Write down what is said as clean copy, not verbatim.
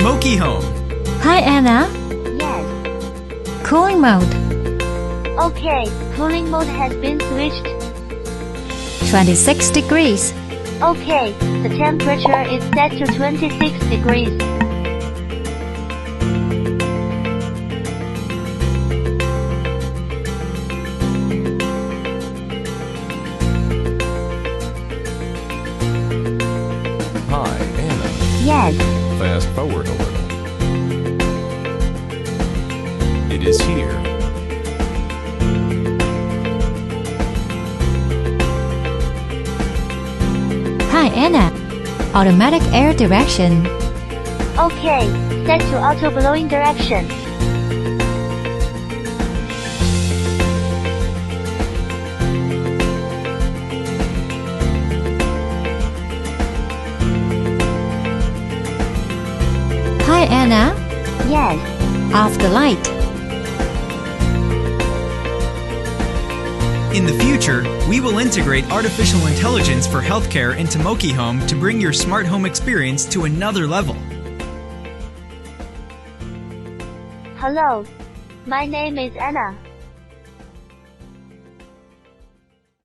MokiHome. Hi, Anna. Yes. Cooling mode. Okay, cooling mode has been switched. 26 degrees. Okay, the temperature is set to 26 degrees. Hi, Anna. Yes. Fast forward a little. It is here. Hi, Anna. Automatic air direction. Okay, set to auto blowing direction. Hi, Anna. Yes. Off the light. In the future, we will integrate artificial intelligence for healthcare into MokiHome to bring your smart home experience to another level. Hello. My name is Anna.